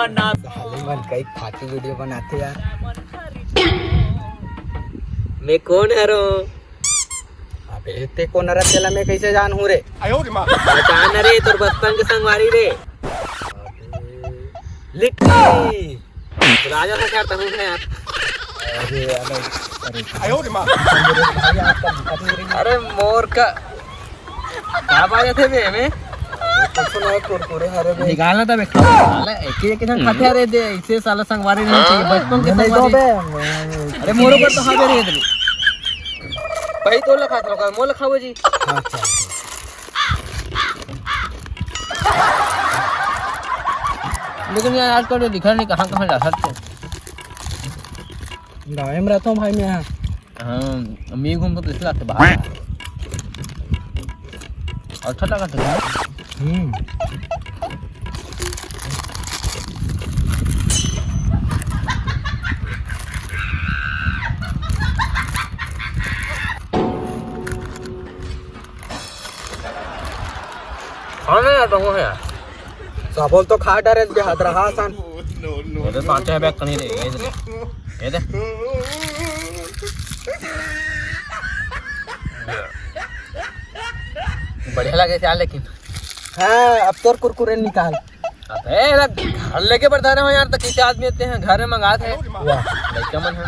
साले मन कई खाती वीडियो बनाते यार। मैं कौन है रो? अबे ते कौन रहा तेला मैं कैसे जानूं रे? पहचान रे तोर बचपन के संगवारी रे लिट्टी राजा से क्या तहु है यार। अरे मोर का क्या बात थे बे में कुरकुरे हरे बे निकालना था बे साला एक जन खाते रे दे इसे साला संगवारी नहीं चाहिए बचपन के संगवारी। अरे मोरो पर तो खा रे इतनी भाई तो लखा था मोल खाओ जी। लेकिन यार आजकल तो दिखा नहीं कहाँ जा सकते। गाँव में रहता हूँ भाई मैं यहाँ। हाँ मैं घूमता तो इसलिए बाहर अच्छा लगा था। खाने यार तो है सबोल तो खा डरे बेहद रहा सन। मेरे पांच है बैग कहीं रे ये दे बढ़िया लगे यार लेकिन। हाँ अब तो कुरकुरे निकाल। अबे घर लेके बैठा रहे हो यार तो कितने आदमी आते हैं घर में मंगाते हैं लड़का मन है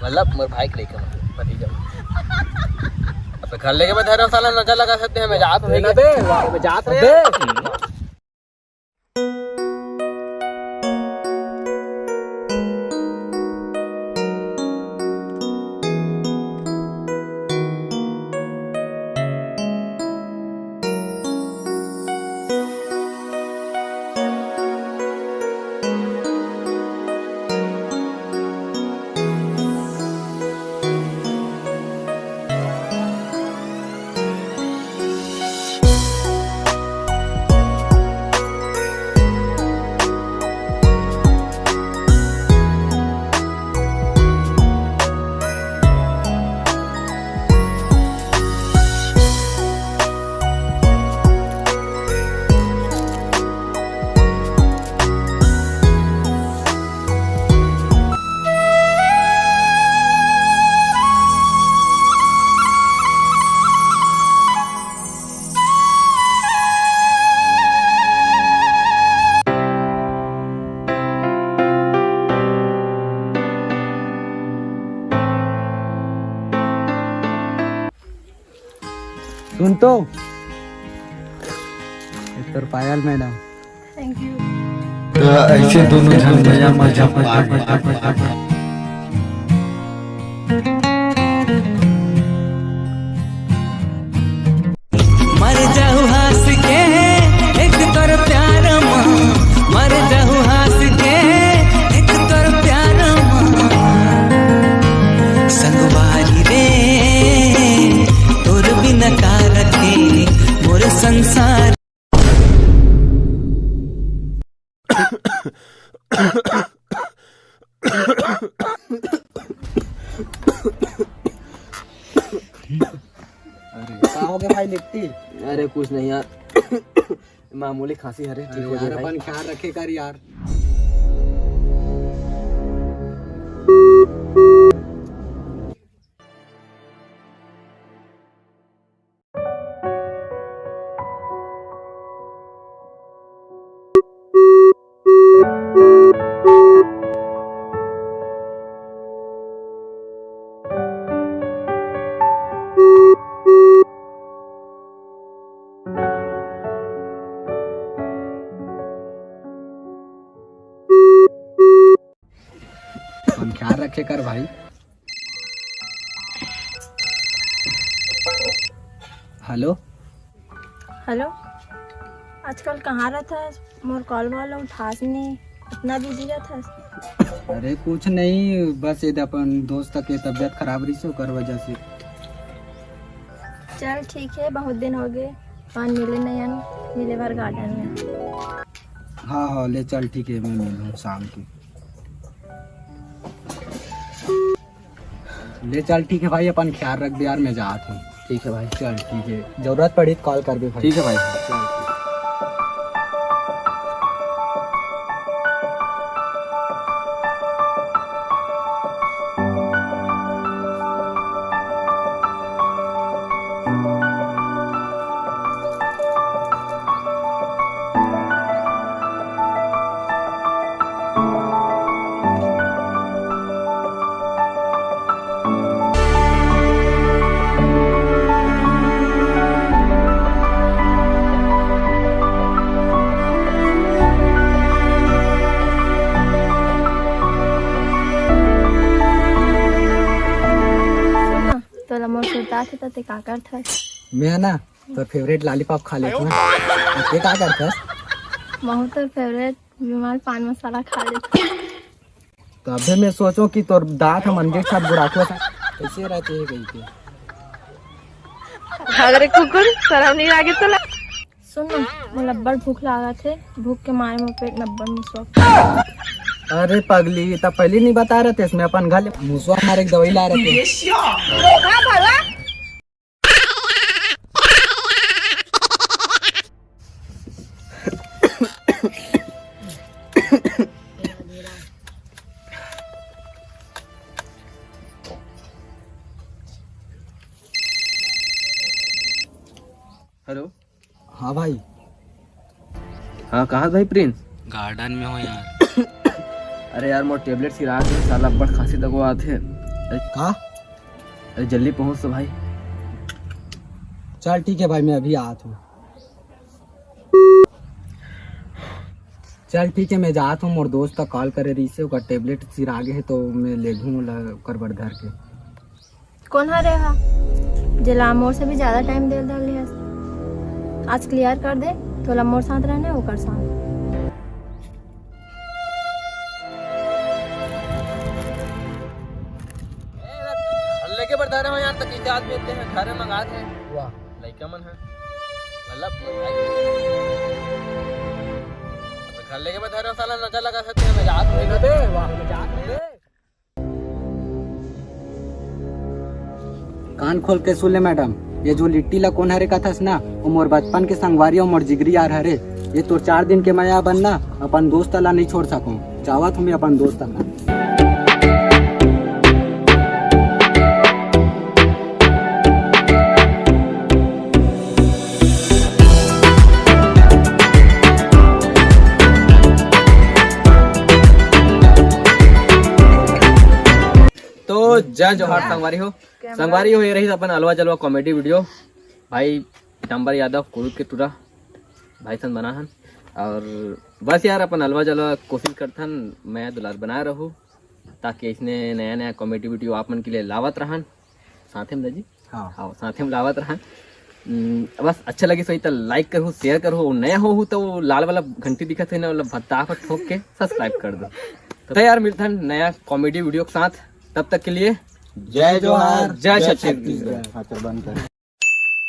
मतलब मेरे भाई के लड़का मन भतीजा। अब घर लेके बैठा रहे हो साला नजर लगा सकते हैं। मैं जात हूँ मैं जात रहे सुन तो तो पायल मैडम थैंक यू। ऐसे दोनों जन मजा मर जाऊ हंस के एक तोर प्यार मर जाऊ हंस के एक तोर प्यार संगवारी रे तोर बिना का रखे मोर संसार। क्या हो गया भाई लिट्टी? अरे कुछ नहीं यार मामूली खांसी है रे ठीक हो यार जाए अपन ख्याल रखे कर यार। अपन ख्याल रखे कर भाई। हेलो हेलो आजकल कहाँ रहता है? मोर कॉल वाला उठास नहीं इतना बिजी रहता है। अरे कुछ नहीं बस ये अपन दोस्त के तबीयत खराब रही सो कर वजह से। चल ठीक है बहुत दिन हो गए पान मिले नहीं मिले बार गार्डन में। हाँ हाँ ले चल ठीक है मैं मिलूँ शाम की। ले चल ठीक है भाई अपन ख्याल रख दे यार मैं जाता हूँ। ठीक है भाई चल ठीक है जरूरत पड़ी तो कॉल कर दे भाई। ठीक है भाई। चल। तोला मोर सुरता थे ते का करथस? मैं ना तो फेवरेट लॉलीपॉप खा लेता हूँ। ये क्या करता? महू तो फेवरेट विमल पान मसाला खा लेते। तो अभी मैं सोचो कि तोर दांत हम अंडे के साथ बुढ़ातो था कैसे रहते हैं कहीं के। अरे कुकुर शर्म नहीं लागे तो सुन मोला बड़ भूख लागा थे, भूख के मारे मोर पेट में बड़ मुसवा। अरे पगली तब पहले नहीं बता रहे थे इसमें अपन घर मुसवा हमारे एक दवाई ला रहे थे। हेलो। हाँ भाई। हाँ कहाँ भाई प्रिंस? गार्डन में हो यार। अरे यार मोर टेबलेट सिरा के साला बड़ खांसी दगो आथे। कहा? अरे जल्दी पहुँच तो भाई। चल ठीक है भाई मैं अभी आता हूँ। चल ठीक है मैं जाता हूँ। मोर दोस्त का कॉल करे रही से ओकर टेबलेट सिर आगे है तो मैं ले घूँ कर बड़ धर के। कौन हरे हा जेला मोर से भी ज्यादा टाइम दे डाली है। आज क्लियर कर दे तोला मोर साथ रहने ओकर साथ। लेके बता रहे हो यार तक इतने आदमी आते हैं घर में मंगाते हैं। वाह लड़का मन है मतलब घर लेके बता रहे हो साला नशा लगा सकते हैं। मजाक नहीं बे वाह मजाक नहीं। कान खोल के सुन ले मैडम, ये जो लिट्टी ला कौन हरे का था ना वो मोर बचपन के संगवारी और मोर जिगरी यार हरे। ये तो 4 दिन के माया बनना अपन दोस्त ला नहीं छोड़ सकूं। चाहत हूँ मैं अपन दोस्त ला। तो जय जोहार संगवारी हो ये रही अपन अलवा जलवा कॉमेडी वीडियो। भाई पीताम्बर यादव कुरुद के टूरा भाई सन बना हन और बस यार अपन अलवा जलवा कोशिश करथन मैं दुलार बनाए रहूँ ताकि इसने नया नया कॉमेडी वीडियो आप मन के लिए लावत रहन साथे में जी। हाँ साथे में लावत रहन। बस अच्छा लगे सही तो लाइक करो शेयर करो। नया हो तो लाल वाला घंटी दिखत है ना वाला फटाफट ठोक के सब्सक्राइब कर दो। तो यार मिलता है नया कॉमेडी वीडियो के साथ। तब तक के लिए जय जोहार जय छत्तीसगढ़। बंद कर।